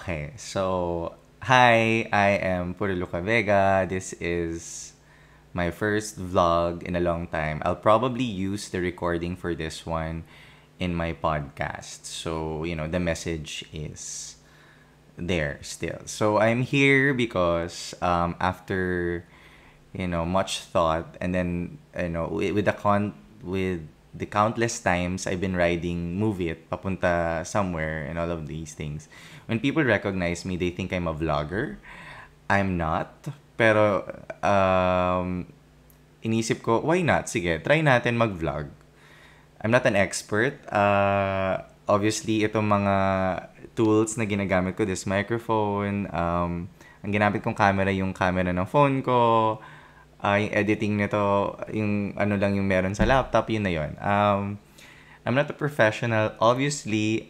Okay, so hi, I am Puruluca Vega. This is my first vlog in a long time. I'll probably use the recording for this one in my podcast. So, the message is there still. So, I'm here because after much thought, and then with the countless times I've been riding Move It papunta somewhere and all of these things, when people recognize me, they think I'm a vlogger. I'm not. Pero inisip ko, why not? Sige, try natin mag-vlog. I'm not an expert. Obviously, itong mga tools na ginagamit ko, this microphone, ang ginamit kong camera, yung camera ng phone ko, yung editing nito, yung ano lang yung meron sa laptop, yun na yun. I'm not a professional, obviously,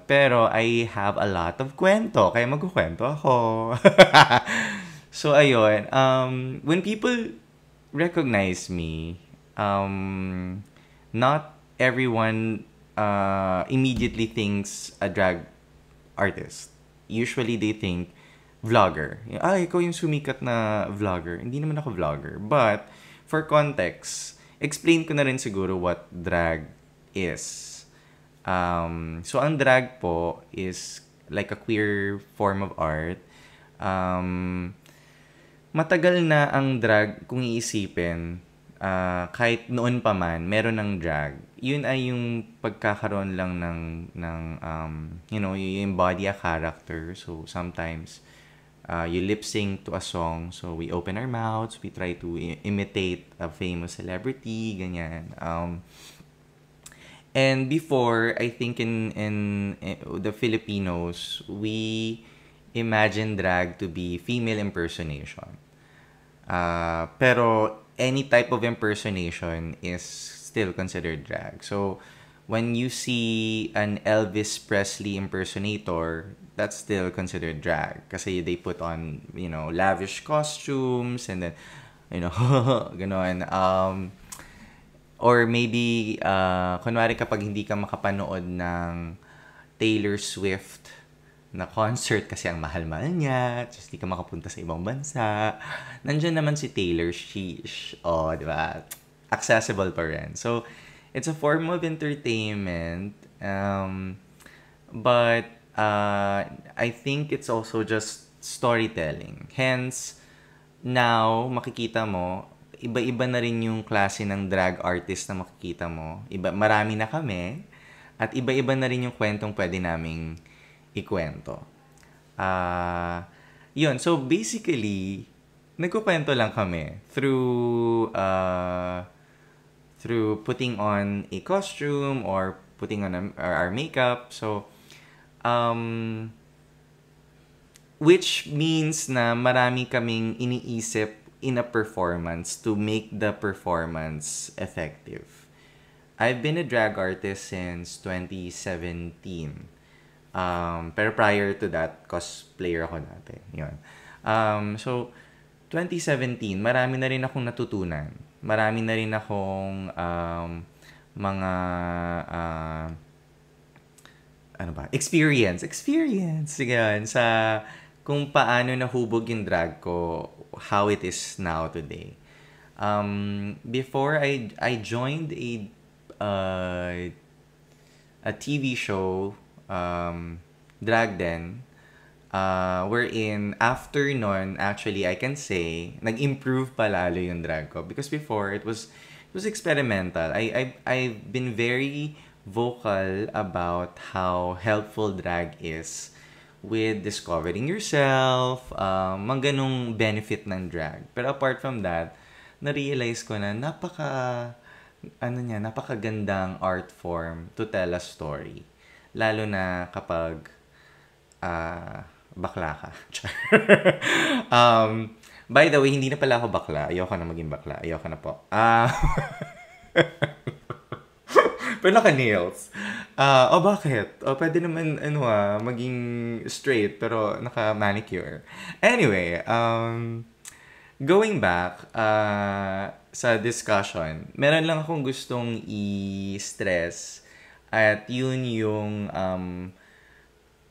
pero I have a lot of kwento, kaya magkukwento ako. So, ayun, when people recognize me, not everyone immediately thinks a drag artist. Usually, they think vlogger. Ikaw yung sumikat na vlogger. Hindi naman ako vlogger. But, for context, explain ko na rin siguro what drag is. So, ang drag po is like a queer form of art. Matagal na ang drag, kung iisipin, kahit noon pa man, meron ng drag. Yun ay yung pagkakaroon lang you embody a character. So, sometimes, you lip sync to a song. So, we open our mouths, we try to imitate a famous celebrity, ganyan. And before, I think in the Filipinos, we imagine drag to be female impersonation. Pero any type of impersonation is still considered drag. So, when you see an Elvis Presley impersonator, that's still considered drag. Kasi they put on, lavish costumes and then, ganon. Or maybe, kunwari kapag hindi ka makapanood ng Taylor Swift na concert kasi ang mahal-mahal niya, just di ka makapunta sa ibang bansa. Nandiyan naman si Taylor, di ba? Accessible pa rin. So, it's a form of entertainment. But, I think it's also just storytelling. Hence, now, makikita mo, iba-iba na rin yung klase ng drag artist na makikita mo. Marami na kami. At iba-iba na rin yung kwentong pwede naming ikwento. Yun. So, basically, nagkukwento lang kami through putting on a costume or putting on our makeup. So, which means na marami kaming iniisip in a performance to make the performance effective. I've been a drag artist since 2017. Pero prior to that, cosplayer ako dati. Yun. So, 2017, marami na rin akong natutunan. Marami na rin akong mga experience. Yan, sa kung paano nahubog yung drag ko, how it is now today. Before I joined a TV show, Drag Den, wherein after nun, actually, I can say, nag-improve pa lalo yung drag ko. Because before, it was experimental. I've been very vocal about how helpful drag is with discovering yourself, mga ganong benefit ng drag. Pero apart from that, na-realize ko na napakagandang art form to tell a story. Lalo na kapag bakla ka. By the way, hindi na pala ako bakla. Ayoko na maging bakla. Ayoko na po. Pero naka-nails. Bakit? Pwede naman, maging straight, pero naka-manicure. Anyway, going back sa discussion, meron lang akong gustong i-stress at yun yung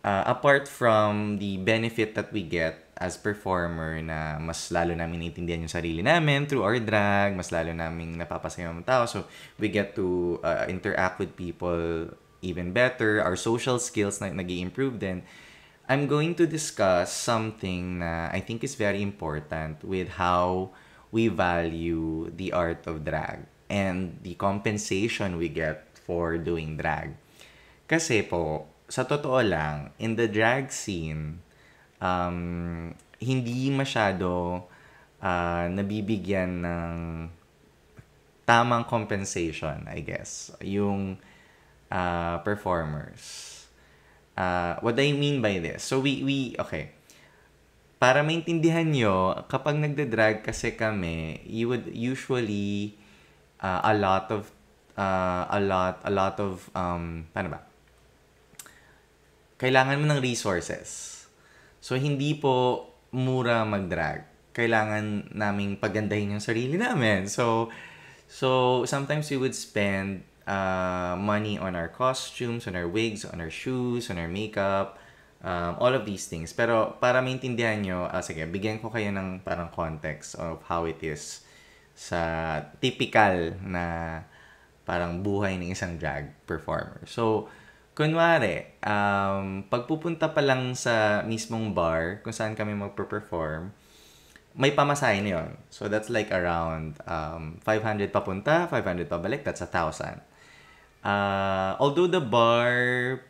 apart from the benefit that we get as performer na mas lalo namin naiintindihan yung sarili namin through our drag, mas lalo namin napapasaya ng tao. So, we get to interact with people even better. Our social skills na nag-i-improve din. I'm going to discuss something na I think is very important with how we value the art of drag and the compensation we get for doing drag. Kasi po, sa totoo lang, in the drag scene, hindi masyado nabibigyan ng tamang compensation, I guess, yung performers. What I mean by this, so okay, para maintindihan nyo, kapag nagde-drag kasi kami, you would usually a lot of paano ba? Kailangan mo ng resources. So, hindi po mura mag-drag. Kailangan naming pagandahin yung sarili namin. So sometimes we would spend money on our costumes, on our wigs, on our shoes, on our makeup, all of these things. Pero para maintindihan nyo, sige, bigyan ko kayo ng parang context of how it is sa typical na parang buhay ng isang drag performer. So, kunwari, pagpupunta pa lang sa mismong bar kung saan kami magpe-perform, may pamasahe na yun. So, that's like around 500 papunta, 500 pabalik, that's 1,000. Although the bar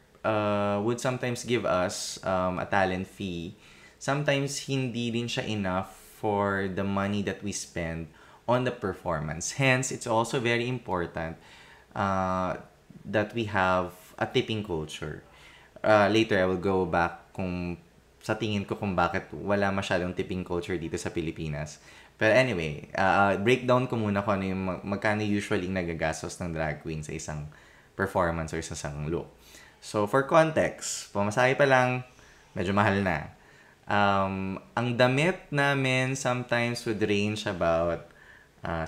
would sometimes give us a talent fee, sometimes hindi din siya enough for the money that we spend on the performance. Hence, it's also very important that we have a tipping culture. Later, I will go back sa tingin ko kung bakit wala masyadong tipping culture dito sa Pilipinas. Pero anyway, breakdown ko muna kung ano yung magkano usually nagagastos ng drag queen sa isang performance or sa isang look. So, for context, pamasahe pa lang, medyo mahal na. Ang damit namin sometimes would range about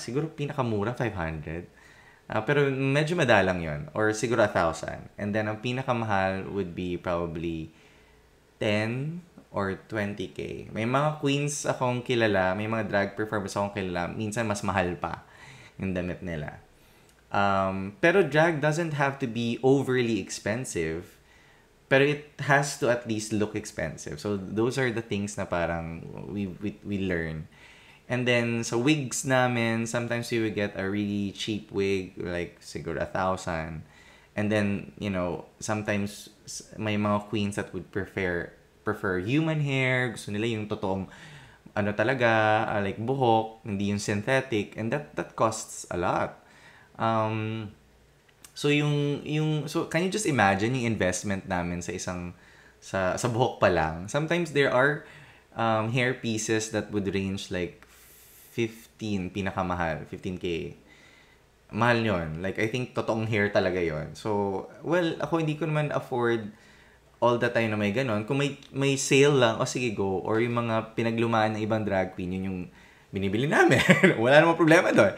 siguro pinakamura 500. Pero medyo madalang yon or siguro 1,000. And then ang pinakamahal would be probably 10 or 20K. May mga queens akong kilala, may mga drag performers akong kilala, minsan mas mahal pa yung damit nila. Pero drag doesn't have to be overly expensive, pero it has to at least look expensive. So those are the things na parang we learn. And then, sa wigs namin, sometimes we would get a really cheap wig, like siguro 1,000. And then, sometimes may mga queens that would prefer human hair. Gusto nila yung totoong, talaga, like buhok, hindi yung synthetic. And that costs a lot. So, so can you just imagine yung investment namin sa buhok pa lang? Sometimes there are hair pieces that would range like 15K. Mahal yun. Like, I think totoong hair talaga yon. So, well, ako hindi ko naman afford all the time na may ganon. Kung may sale lang, sige, go. Or yung mga pinaglumaan ng ibang drag queen, yun yung binibili namin. Wala namang problema doon.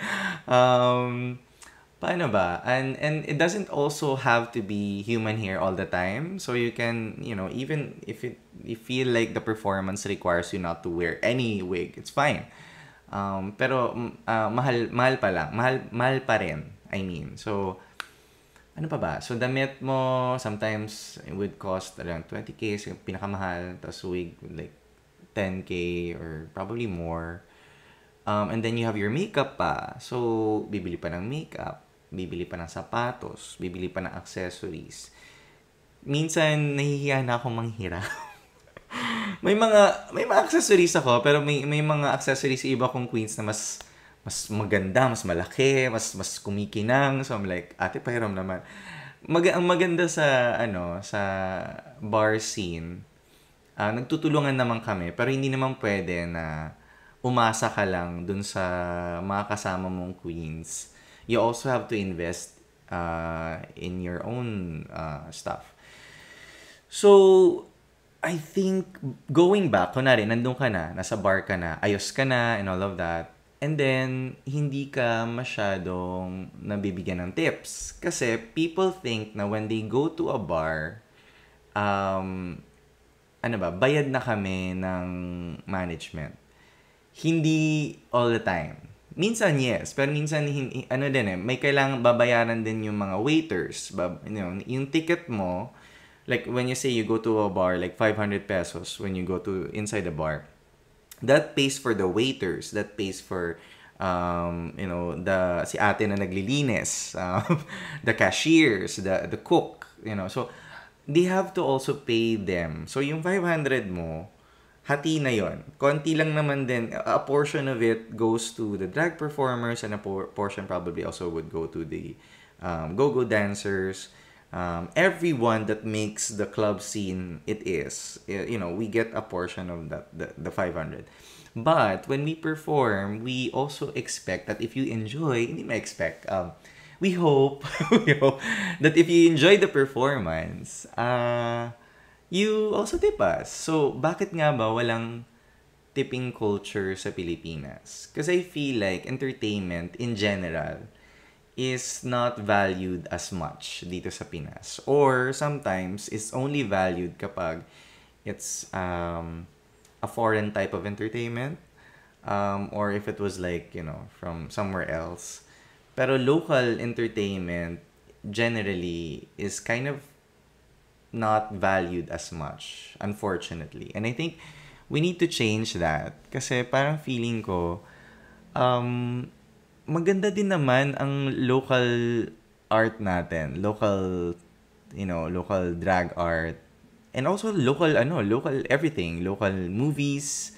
Paano ba? And it doesn't also have to be human hair all the time. So, you can, even if you feel like the performance requires you not to wear any wig, it's fine. Pero mahal pa lang. Mahal pa rin. I mean. So, ano pa ba? So, damit mo, sometimes it would cost around 20K. So, pinakamahal. Tapos wig, like 10K or probably more. And then you have your makeup pa. So, bibili pa ng makeup. Bibili pa ng sapatos. Bibili pa ng accessories. Minsan, nahihiya na akong manghirap. May mga accessories ako, pero may mga accessories iba kong queens na mas maganda, mas malaki, mas kumikinang. So I'm like, ate, pahiram naman. Ang maganda sa bar scene, nagtutulungan naman kami, pero hindi naman pwede na umasa ka lang dun sa mga kasama mong queens. You also have to invest in your own stuff. So, I think, going back, kunwari, nandun ka na, nasa bar ka na, ayos ka na, and all of that, and then, hindi ka masyadong nabibigyan ng tips. Kasi, people think na when they go to a bar, um, ano ba, bayad na kami ng management. Hindi all the time. Minsan, yes. Pero minsan, ano din may kailangan babayaran din yung mga waiters. Yung ticket mo, like when you say you go to a bar, like 500 pesos when you go to inside the bar, that pays for the waiters, that pays for the si ate na naglilinis, the cashiers, the cook, so they have to also pay them. So yung 500 mo, hati na yon. Konti lang naman din, a portion of it goes to the drag performers, and a portion probably also would go to the go-go dancers, everyone that makes the club scene it is. We get a portion of that, the 500. But when we perform, we also expect that if you enjoy, hindi ma-expect, we hope, we hope that if you enjoy the performance, you also tip us. So, bakit nga ba walang tipping culture sa Pilipinas? Because I feel like entertainment in general is not valued as much dito sa Pinas. Or sometimes, it's only valued kapag it's a foreign type of entertainment, or if it was like, from somewhere else. Pero local entertainment generally is kind of not valued as much, unfortunately. And I think we need to change that. Kasi parang feeling ko, maganda din naman ang local art natin. Local drag art. And also local everything, local movies,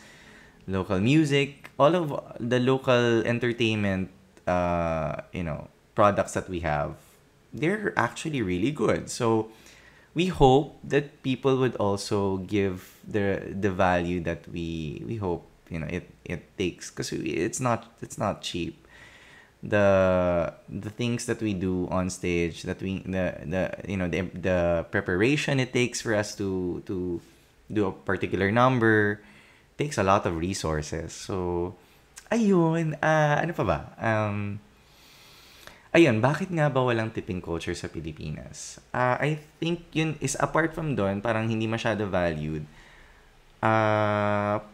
local music, all of the local entertainment products that we have, they're actually really good. So we hope that people would also give the value that we hope it takes, because it's not cheap. The things that we do on stage, that the preparation it takes for us to do a particular number takes a lot of resources. So ayun, ano pa ba? Ayun, bakit nga ba walang tipping culture sa Pilipinas? I think yun is, apart from doon, parang hindi masyado valued.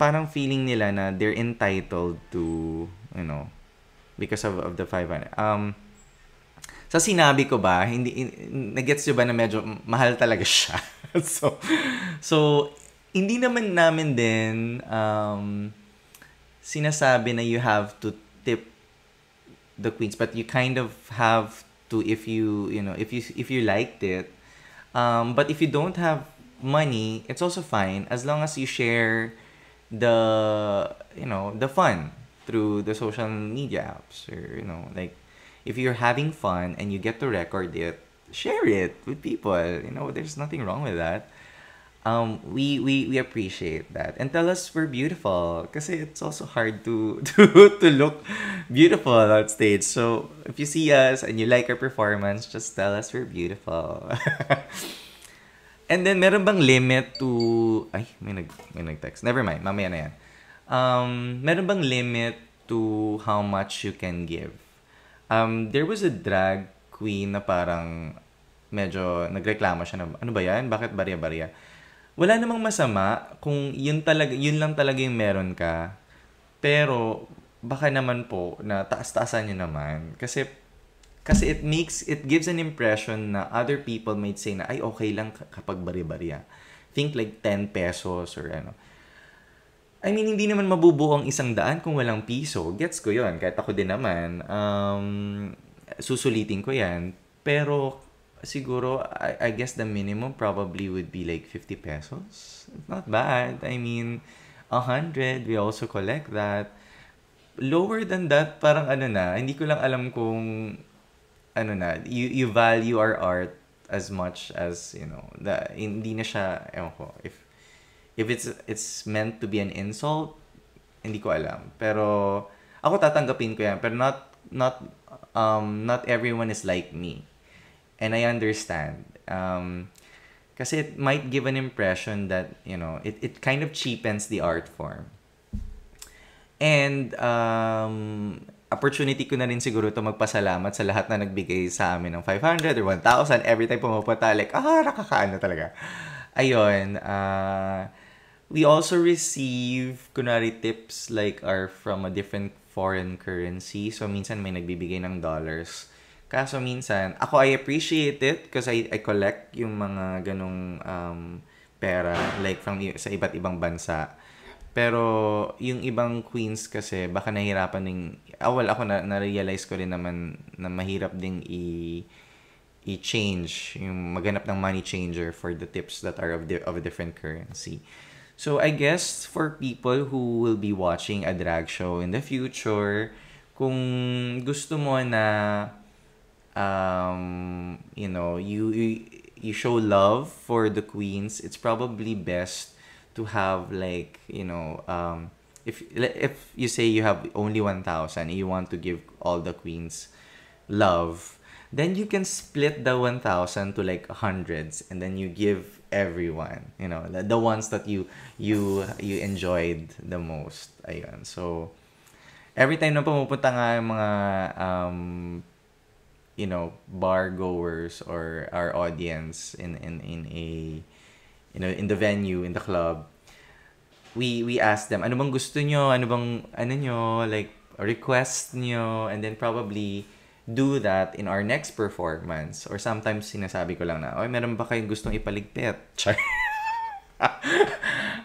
Parang feeling nila na they're entitled to, because of the 500. Sa sinabi ko ba, nagets nyo ba na medyo mahal talaga siya? so hindi naman namin din sinasabi na you have to tip the queens, but you kind of have to if you liked it. But if you don't have money, it's also fine as long as you share the fun through the social media apps, or like if you're having fun and you get to record it, share it with people. There's nothing wrong with that. We appreciate that, and tell us we're beautiful, kasi it's also hard to look beautiful on stage. So if you see us and you like our performance, just tell us we're beautiful. And then meron bang limit to may nag-text. Never mind, mamaya na yan. Meron bang limit to how much you can give? There was a drag queen na parang medyo nagreklamo siya na, ano ba yan? Bakit barya-barya? Wala namang masama kung yun lang talaga yung meron ka. Pero baka naman po na taas-taasan nyo naman. Kasi it gives an impression na other people might say na, ay, okay lang kapag barya-barya. Think like 10 pesos or ano. I mean, hindi naman mabubuo ang 100 kung walang piso. Gets ko yun. Kahit ako din naman, susulitin ko yan. Pero siguro, I guess the minimum probably would be like 50 pesos. It's not bad. I mean, 100, we also collect that. Lower than that, parang hindi ko lang alam kung you value our art as much as, hindi na siya, ewan ko, if it's meant to be an insult, hindi ko alam. Pero ako tatanggapin ko yan. Pero not everyone is like me. And I understand. Kasi it might give an impression that, it kind of cheapens the art form. And opportunity ko na rin siguro to magpasalamat sa lahat na nagbigay sa amin ng 500 or 1,000 every time pumupunta. Like, nakakaano talaga. ayun, we also receive, kunwari, tips like are from a different foreign currency. So, minsan may nagbibigay ng dollars. Kaso minsan, ako I appreciate it because I collect yung mga ganong pera like from sa iba't ibang bansa. Pero yung ibang queens kasi baka nahihirapan ding well ako na-realize ko rin naman na mahirap ding i-change yung maghanap ng money changer for the tips that are of a different currency. So I guess for people who will be watching a drag show in the future, kung gusto mo na you show love for the queens, it's probably best to have like, if you say you have only 1,000 and you want to give all the queens love, then you can split the 1,000 to like hundreds and then you give everyone, the ones that you enjoyed the most. Ayun. So every time na pumupunta nga yung mga bar goers or our audience in a in the venue, in the club, we ask them, ano bang gusto nyo, ano nyo, like request nyo, and then probably do that in our next performance. Or sometimes sinasabi ko lang na, oy, meron ba kayong gustong ipaligpit? Char.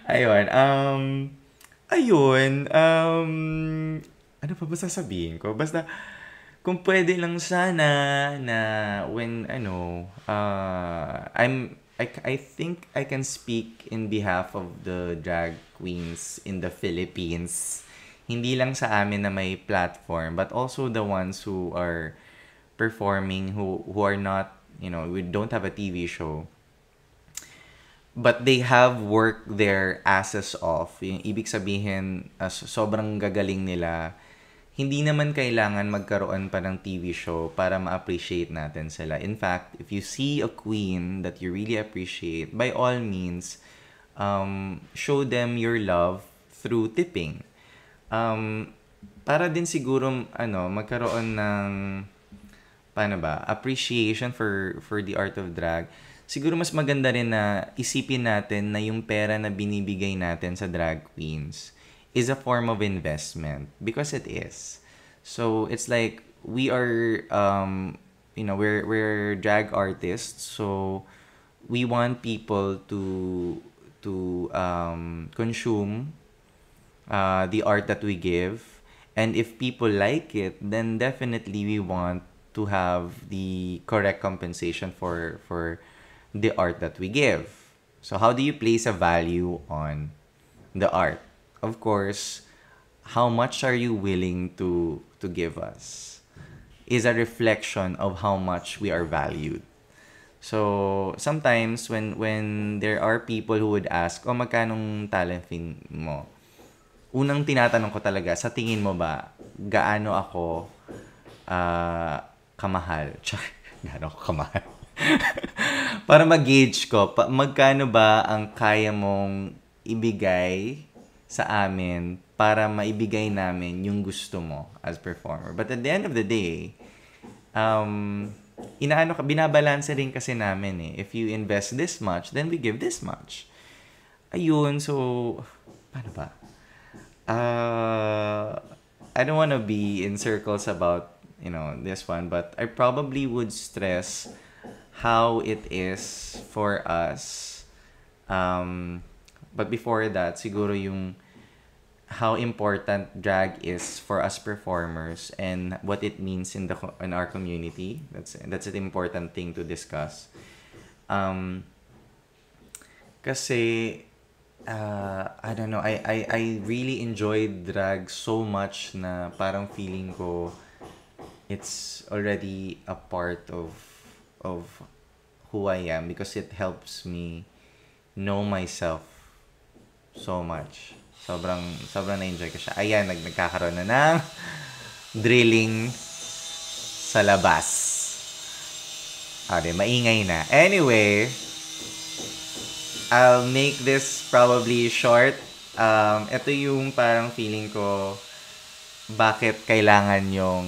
Ayun. Ano pa ba sasabihin ko? Basta, kung pwede lang sana na when, I think I can speak in behalf of the drag queens in the Philippines. Hindi lang sa amin na may platform, but also the ones who are performing, who are not, we don't have a TV show. But they have worked their asses off. Yung ibig sabihin, sobrang gagaling nila. Hindi naman kailangan magkaroon pa ng TV show para ma-appreciate natin sila. In fact, if you see a queen that you really appreciate, by all means, show them your love through tipping. Para din siguro, magkaroon ng, appreciation for the art of drag. Siguro mas maganda rin na isipin natin na yung pera na binibigay natin sa drag queens is a form of investment, because it is. So it's like we are we're drag artists, so we want people to consume the art that we give, and if people like it, then definitely we want to have the correct compensation for the art that we give. So how do you place a value on the art? Of course, how much are you willing to give us is a reflection of how much we are valued. So sometimes when there are people who would ask, "Oh, magkanong talent fee mo?" Unang tinatanong ko talaga, sa tingin mo ba gaano ako kamahal? Gaano ako kamahal? Para mag-gauge ko, magkano ba ang kaya mong ibigay sa amin para maibigay namin yung gusto mo as performer. But at the end of the day, binabalanse rin kasi namin eh. If you invest this much, then we give this much. Ayun, so, paano ba? I don't wanna be in circles about, this one, but I probably would stress how it is for us. But before that, siguro yung how important drag is for us performers and what it means in our community. That's an important thing to discuss. Kasi I don't know, I really enjoyed drag so much na parang feeling ko it's already a part of who I am, because it helps me know myself so much. Sobrang na-enjoy ko siya. Ayan, nagkakaroon na ng drilling sa labas. Maingay na. Anyway, I'll make this probably short. Ito yung parang feeling ko bakit kailangan yung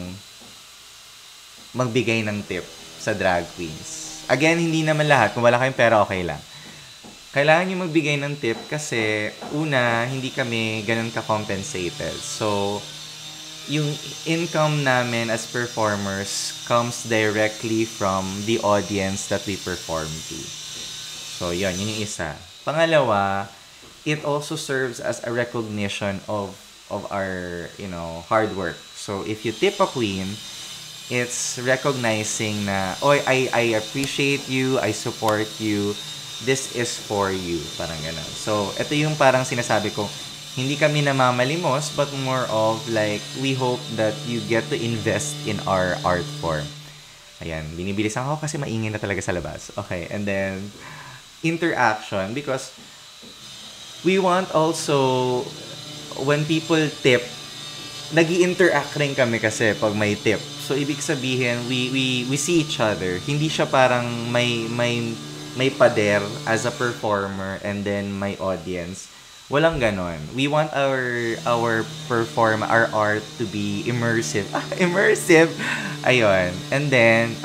magbigay ng tip sa drag queens. Again, hindi naman lahat. Kung wala kayong pera, okay lang. kailangan nyo magbigay ng tip kasi una, hindi kami ganun ka-compensated. So, yung income namin as performers comes directly from the audience that we perform to. So, yun yung isa. Pangalawa, it also serves as a recognition of our, hard work. So, if you tip a queen, it's recognizing na, oy, I appreciate you, I support you, this is for you. Parang ganun. So, ito yung parang sinasabi ko, hindi kami namamalimos, but more of like, we hope that you get to invest in our art form. Ayan, binibilisan ako kasi maingay na talaga sa labas. Okay, and then, interaction, because we want also, when people tip, nag-i-interact rin kami kasi pag may tip. So, ibig sabihin, we see each other. Hindi siya parang may pader as a performer and then my audience. Walang ganon. We want our art to be immersive. Immersive! Ayun. And then,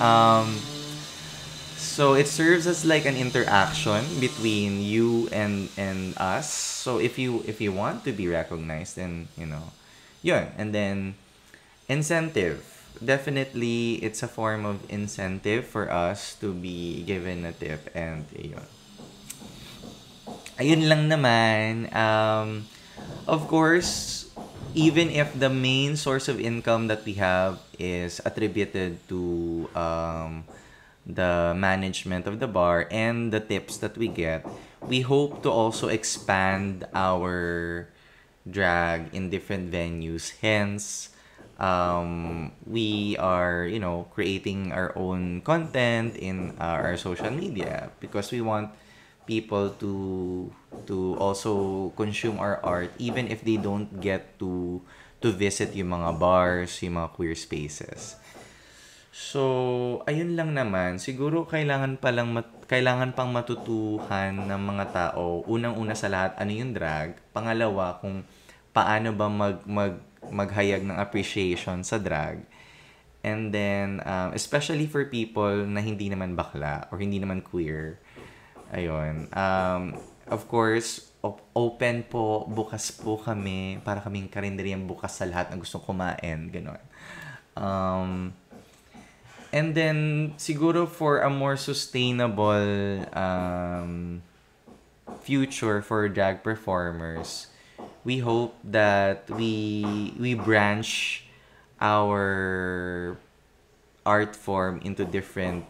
so it serves as like an interaction between you and us. So if you want to be recognized, then, yun. And then, incentive. Definitely, it's a form of incentive for us to be given a tip. And, ayun lang naman. Of course, even if the main source of income that we have is attributed to the management of the bar and the tips that we get, we hope to also expand our drag in different venues. Hence, we are, creating our own content in our social media because we want people to also consume our art even if they don't get to visit yung mga bars, yung mga queer spaces. So, ayun lang naman. Siguro kailangan pang matutuhan ng mga tao. Unang-una sa lahat, ano yung drag? Pangalawa, kung paano ba maghayag ng appreciation sa drag. And then, especially for people na hindi naman bakla or hindi naman queer. Ayun. Of course, open po, bukas po kami para kaming karinderyang bukas sa lahat na gustong kumain. Ganon. And then, siguro for a more sustainable future for drag performers, we hope that we branch our art form into different,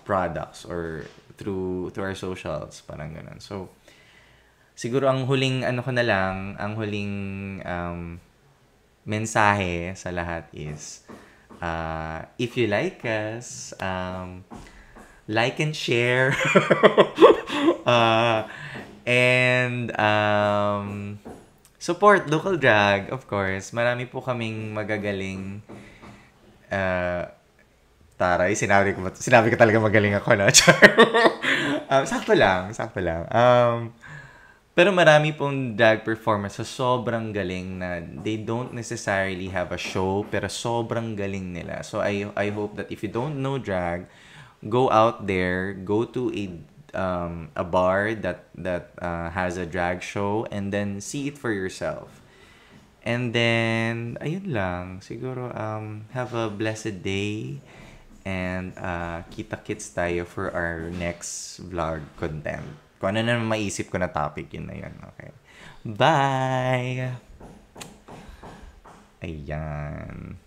products or through our socials, parang ganun. So, siguro ang huling mensahe sa lahat is, if you like us, like and share. And support local drag, of course. Marami po kaming magagaling taray, sinabi ko talaga magaling ako, no? Sakto lang. Pero marami pong drag performers sa sobrang galing na they don't necessarily have a show, pero sobrang galing nila. So I hope that if you don't know drag, go out there, go to a bar that has a drag show, and then see it for yourself. And then, ayun lang. Siguro, have a blessed day. And kita-kits tayo for our next vlog content. Kung ano na maisip ko na topic, yun na yun. Okay. Bye! Ayan.